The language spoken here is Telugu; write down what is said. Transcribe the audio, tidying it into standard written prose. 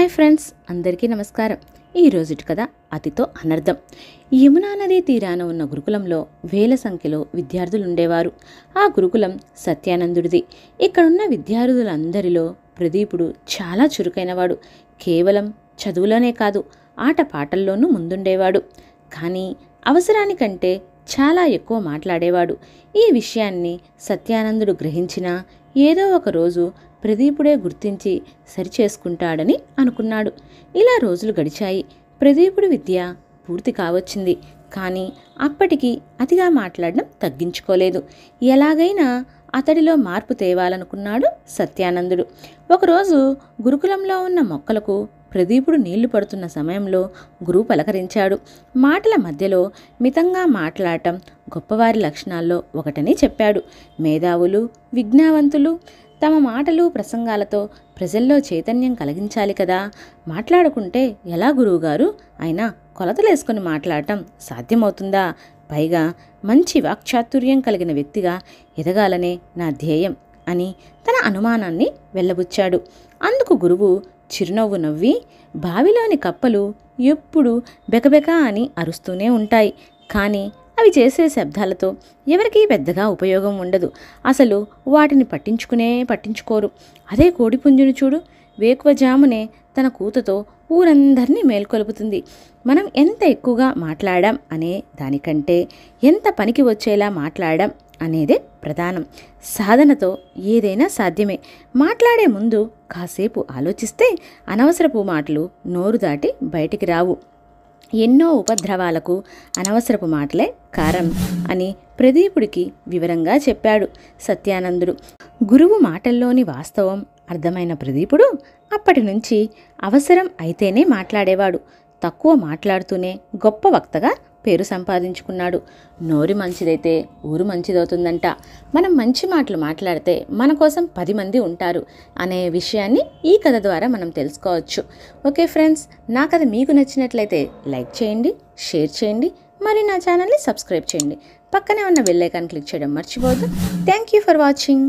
హాయ్ ఫ్రెండ్స్, అందరికీ నమస్కారం. ఈ రోజుటి కథ అతితో అనర్థం. యమునా నదీ తీరాన ఉన్న గురుకులంలో వేల సంఖ్యలో విద్యార్థులుండేవారు. ఆ గురుకులం సత్యానందుడిది. ఇక్కడున్న విద్యార్థులందరిలో ప్రదీపుడు చాలా చురుకైనవాడు. కేవలం చదువులోనే కాదు, ఆటపాటల్లోనూ ముందుండేవాడు. కానీ అవసరానికంటే చాలా ఎక్కువ మాట్లాడేవాడు. ఈ విషయాన్ని సత్యానందుడు గ్రహించినా ఏదో ఒక రోజు ప్రదీపుడే గుర్తించి సరిచేసుకుంటాడని అనుకున్నాడు. ఇలా రోజులు గడిచాయి. ప్రదీపుడి విద్య పూర్తి కావచ్చింది. కానీ అప్పటికి అతిగా మాట్లాడడం తగ్గించుకోలేదు. ఎలాగైనా అతడిలో మార్పు తేవాలనుకున్నాడు సత్యానందుడు. ఒకరోజు గురుకులంలో ఉన్న మొక్కలకు ప్రదీపుడు నీళ్లు పడుతున్న సమయంలో గురువు పలకరించాడు. మాటల మధ్యలో మితంగా మాట్లాడటం గొప్పవారి లక్షణాల్లో ఒకటని చెప్పాడు. మేధావులు, విజ్ఞావంతులు తమ మాటలు, ప్రసంగాలతో ప్రజల్లో చైతన్యం కలిగించాలి కదా. మాట్లాడుకుంటే ఎలా గురువుగారు? అయినా కొలతలేసుకుని మాట్లాడటం సాధ్యమవుతుందా? పైగా మంచి వాక్చాతుర్యం కలిగిన వ్యక్తిగా ఎదగాలనే నా ధ్యేయం అని తన అనుమానాన్ని వెళ్ళబుచ్చాడు. అందుకు గురువు చిరునవ్వు నవ్వి, బావిలోని కప్పలు ఎప్పుడు బెకబెక అని అరుస్తూనే ఉంటాయి. కానీ అవి చేసే శబ్దాలతో ఎవరికీ పెద్దగా ఉపయోగం ఉండదు. అసలు వాటిని పట్టించుకోరు. అదే కోడిపుంజును చూడు, వేకువజామునే తన కూతతో ఊరందరినీ మేల్కొలుపుతుంది. మనం ఎంత ఎక్కువగా మాట్లాడాం అనే దానికంటే ఎంత పనికి వచ్చేలా మాట్లాడాం అనేదే ప్రధానం. సాధనతో ఏదైనా సాధ్యమే. మాట్లాడే ముందు కాసేపు ఆలోచిస్తే అనవసరపు మాటలు నోరు దాటి బయటికి రావు. ఎన్నో ఉపద్రవాలకు అనవసరపు మాటలే కారణం అని ప్రదీపుడికి వివరంగా చెప్పాడు సత్యానందుడు. గురువు మాటల్లోని వాస్తవం అర్థమైన ప్రదీపుడు అప్పటి నుంచి అవసరం అయితేనే మాట్లాడేవాడు. తక్కువ మాట్లాడుతూనే గొప్ప వక్తగా పేరు సంపాదించుకున్నాడు. నోరు మంచిదైతే ఊరు మంచిదవుతుందంట. మనం మంచి మాటలు మాట్లాడితే మన కోసం 10 మంది ఉంటారు అనే విషయాన్ని ఈ కథ ద్వారా మనం తెలుసుకోవచ్చు. ఓకే ఫ్రెండ్స్, నా కథ మీకు నచ్చినట్లయితే లైక్ చేయండి, షేర్ చేయండి, మరి నా ఛానల్ని సబ్స్క్రైబ్ చేయండి. పక్కనే ఉన్న బెల్ ఐకాన్ క్లిక్ చేయడం మర్చిపోవద్దు. Thank you for watching.